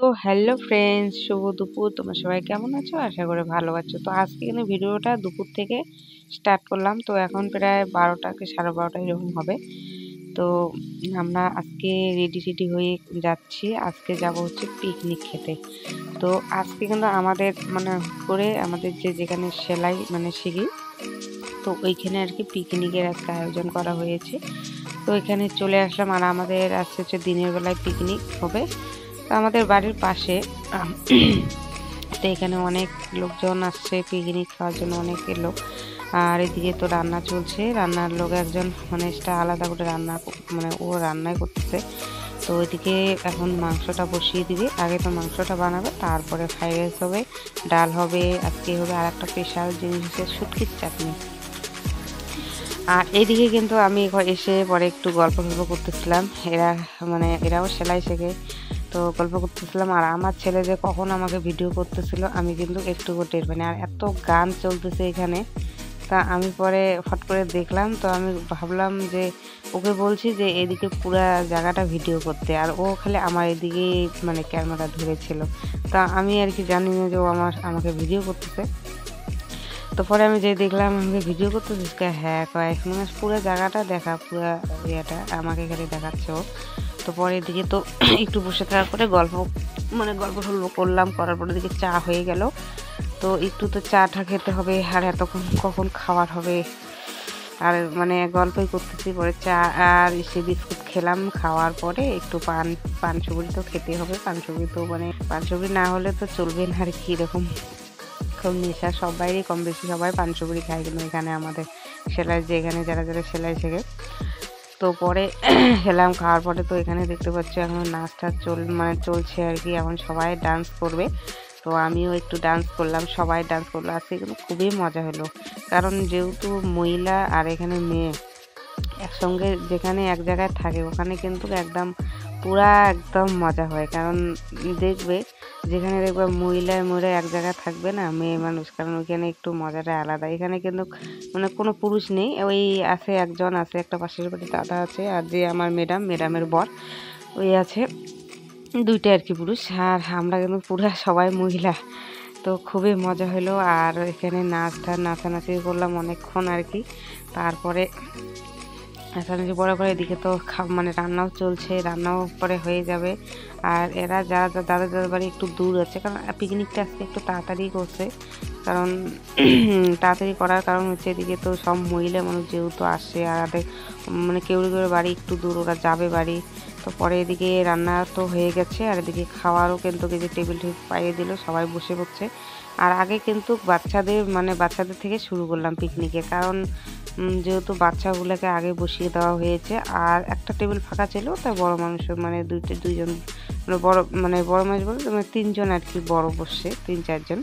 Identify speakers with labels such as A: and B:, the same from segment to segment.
A: তো hello friends, শুভ দুপুর। তোমরা সবাই কেমন আছো? আশা করি ভালো আছো। তো আজকে কিন্তু ভিডিওটা দুপুর থেকে স্টার্ট করলাম। তো এখন প্রায় 12টা কি 12:30 এরকম হবে। তো আমরা আজকে রেডি হয়ে যাচ্ছি। আজকে যাব হচ্ছে পিকনিক খেতে। তো আজকে কিন্তু আমাদের মানে হুট করে আমাদের যেখানে সেলাই শিখি, তো ওইখানে আর কি পিকনিকের একটা আয়োজন করা হয়েছে। তো এখানে চলে আসলাম। আর আমাদের আজকে হচ্ছে দিনের বেলায় পিকনিক হবে। তো আমাদের বাড়ির পাশে আম, তো এখানে অনেক লোকজন আসছে পিকনিক খাওয়ার জন্য, অনেকের লোক। আর এদিকে তো রান্না চলছে। রান্নার লোক একজন এক্সট্রা আলাদা করে রান্না ও রান্নাই করতেছে। তো ওইদিকে এখন মাংসটা বসিয়ে দিবে। আগে তো মাংসটা বানাবে, তারপরে ফ্রাইড রাইস হবে, ডাল হবে, আজকে হবে আর একটা স্পেশাল জিনিস হচ্ছে শুটকির চাটনি। আর এইদিকে কিন্তু আমি এসে পরে একটু গল্প করতেছিলাম। এরাও সেলাই শেখে, তো গল্প করতেছিলাম। আর আমার ছেলে যে কখন আমাকে ভিডিও করতেছিল আমি কিন্তু একটু টের পাইনি। আর এত গান চলতেছে এখানে, তা আমি পরে ফট করে দেখলাম। তো আমি ভাবলাম যে ওকে বলছি যে এদিকে পুরা জায়গাটা ভিডিও করতে, আর ও খালি আমার এদিকে ক্যামেরা ধরেছিল। তা আমি আর কি জানি না যে ও আমাকে ভিডিও করতেছে। তো পরে আমি যে দেখলাম আমাকে ভিডিও করতেছিস, হ্যাঁ কয় পুরো জায়গাটা দেখা, পুরো ইয়েটা আমাকে খালি দেখাচ্ছে ও। তো পরে এদিকে তো একটু বসে থাকার পরে গল্প করলাম, করার পরে দিকে চা হয়ে গেল। তো একটু তো চাটা খেতে হবে, আর এতক্ষণ কখন খাওয়ার হবে। আর গল্পই করতেছি, পরে চা আর সে বিস্কুট খেলাম। খাওয়ার পরে একটু পান সুপুরি তো খেতে হবে। পান সুপুরি না হলে তো চলবে না আর কি। এরকম খুব নেশা সবাইরই, কম বেশি সবাই পান সুপুরি খায় কিন্তু এখানে আমাদের সেলাই, যে এখানে যারা যারা সেলাই শেখে। তো পরে খেলাম, খাওয়ার পরে তো এখানে দেখতে পাচ্ছি এখন নাচটা চলছে আর কি। এখন সবাই ডান্স করবে। তো আমিও একটু ডান্স করলাম, সবাই ডান্স করলো। আজকে কিন্তু খুবই মজা হলো, কারণ যেহেতু মহিলা আর এখানে মেয়ে একসঙ্গে যেখানে এক জায়গায় থাকে, ওখানে কিন্তু একদম মজা হয়। কারণ দেখবে, যেখানে দেখবে মহিলা এক জায়গায় থাকবে না, মেয়ে মানুষ, কারণ ওইখানে একটু মজাটা আলাদা। এখানে কিন্তু কোনো পুরুষ নেই, ওই আছে একজন, আছে একটা পাশের বাড়ি দাদা আছে, আর যে আমার ম্যাডামের বর ওই আছে, দুইটা আর কি পুরুষ। আর আমরা কিন্তু পুরা সবাই মহিলা। তো খুবই মজা হলো। আর এখানে নাচানাচি করলাম অনেকক্ষণ আর কি। তারপরে নাচানাচি পরে পরে এদিকে তো রান্নাও চলছে, রান্নাও পরে হয়ে যাবে। আর এরা যারা দাদার বাড়ি একটু দূর আছে, কারণ পিকনিকটা আজকে একটু তাড়াতাড়ি করছে। কারণ তাড়াতাড়ি করার কারণ হচ্ছে এদিকে তো সব মহিলা মানুষ যেহেতু আসে, আর কেউ বাড়ি একটু দূর, ওরা যাবে বাড়ি। তো পরে এদিকে রান্না তো হয়ে গেছে, আর এদিকে খাওয়ারও কিন্তু টেবিল পাইয়ে দিল, সবাই বসে পড়ছে। আর আগে কিন্তু বাচ্চাদের থেকে শুরু করলাম পিকনিকে, কারণ যেহেতু বাচ্চাগুলোকে আগে বসিয়ে দেওয়া হয়েছে। আর একটা টেবিল ফাঁকা ছিল, তাই বড় মানুষ দুইজন বড় মানুষ বলতে তিনজন আর কি, বড় বসছে 3-4 জন।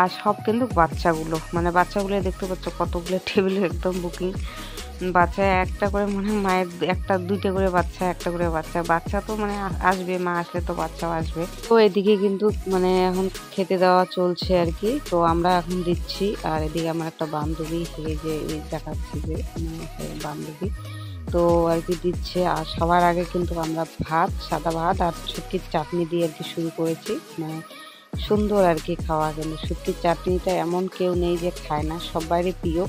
A: আর সব কিন্তু বাচ্চাগুলো দেখতে পাচ্ছ কতগুলো টেবিল একদম বুকিং। বাচ্চা একটা করে মায়ের একটা দুইটা করে বাচ্চা, একটা করে বাচ্চা তো আসবে, মা আসলে তো বাচ্চাও আসবে। তো এদিকে কিন্তু এখন খেতে দেওয়া চলছে আর কি। তো আমরা এখন দিচ্ছি। আর এদিকে আমার একটা বান্ধবী, এই যে দেখাচ্ছি যে বান্ধবী, তো আর কি দিচ্ছে। আর সবার আগে কিন্তু আমরা সাদা ভাত আর শুটকির চাটনি দিয়ে আর কি শুরু করেছি। সুন্দর আর কি খাওয়া। কিন্তু শুটকির চাটনিটা এমন কেউ নেই যে খায় না, সবারই প্রিয়।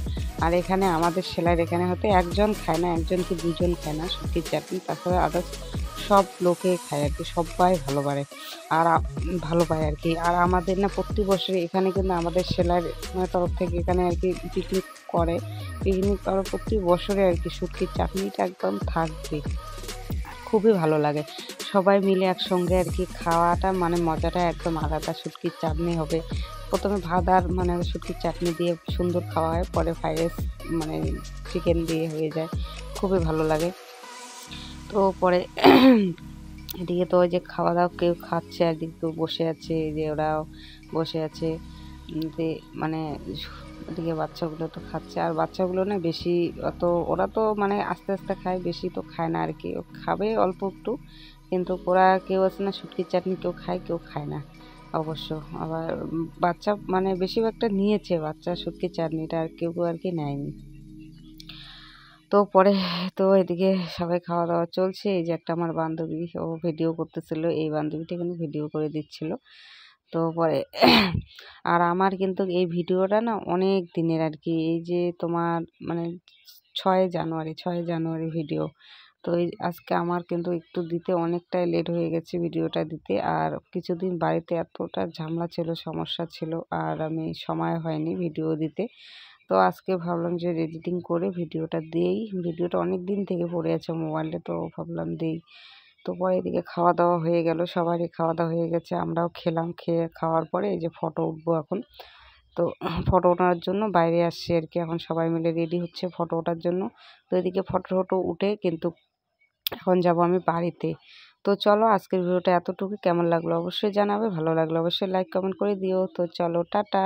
A: আর এখানে আমাদের সেলাইয়ের এখানে হয়তো একজন খায় না, একজন কি দুজন খায় না শুটকির চাটনি, তাছাড়া আদার্স সব লোকে খায় আর কি, সবাই ভালো পায় আর কি। আর আমাদের প্রতি বছর এখানে কিন্তু আমাদের সেলাইয়ের তরফ থেকে এখানে আর কি পিকনিক করার প্রতি বছরে আর কি শুটকির চাটনিটা একদম থাকবে। খুবই ভালো লাগে সবাই মিলে একসঙ্গে আর কি খাওয়াটা, মজাটা একদম আলাদা। শুটকির চাটনি হবে প্রথমে, ভাত আর শুটকির চাটনি দিয়ে সুন্দর খাওয়া হয়, পরে ফ্রাইড রাইস চিকেন দিয়ে হয়ে যায়, খুবই ভালো লাগে। তো পরে এদিকে তো ওই যে খাওয়া দাওয়া কেউ খাচ্ছে, আর দিকে কেউ বসে আছে, যে ওরাও বসে আছে। যে ওদিকে বাচ্চাগুলো তো খাচ্ছে। আর বাচ্চাগুলো না বেশি অত, ওরা তো আস্তে আস্তে খায়, বেশি তো খায় না আর কি, খাবে অল্প একটু। কিন্তু ওরা কেউ আছে না শুটকির চাটনি কেউ খায়, কেউ খায় না অবশ্য। আবার বাচ্চা বেশিরভাগটা নিয়েছে বাচ্চা শুটকির চাটনিটা, আর কেউ আর কি নেয়নি। তো পরে তো এদিকে সবাই খাওয়া দাওয়া চলছে। এই যে একটা আমার বান্ধবী, ও ভিডিও করতেছিল, এই বান্ধবীটা কিন্তু ভিডিও করে দিচ্ছিল। তো পরে আর আমার কিন্তু এই ভিডিওটা না অনেক দিনের আর কি, এই যে তোমার মানে 6 জানুয়ারি ভিডিও। তো এই আজকে আমার কিন্তু একটু দিতে অনেকটাই লেট হয়ে গেছে ভিডিওটা দিতে। আর কিছুদিন বাড়িতে এতটা ঝামেলা ছিল, সমস্যা ছিল, আর আমি সময় হয়নি ভিডিও দিতে। তো আজকে ভাবলাম যে এডিটিং করে ভিডিওটা দেই। ভিডিওটা অনেক দিন থেকে পড়ে আছে মোবাইলে, তো ভাবলাম দেই। তো পরে এদিকে খাওয়া দাওয়া হয়ে গেল, সবারই খাওয়া দাওয়া হয়ে গেছে, আমরাও খেলাম। খেয়ে খাওয়ার পরে এই যে ফটো উঠবো এখন। তো ফটো ওঠার জন্য বাইরে আসছি আর কি, এখন সবাই মিলে রেডি হচ্ছে ফটো ওঠার জন্য। তো এদিকে ফটো ফটো উঠে কিন্তু এখন যাব আমি বাড়িতে। তো চলো আজকের ভিডিওটা এতটুকু, কেমন লাগলো অবশ্যই জানাবে, ভালো লাগলো অবশ্যই লাইক কমেন্ট করে দিও। তো চলো টাটা।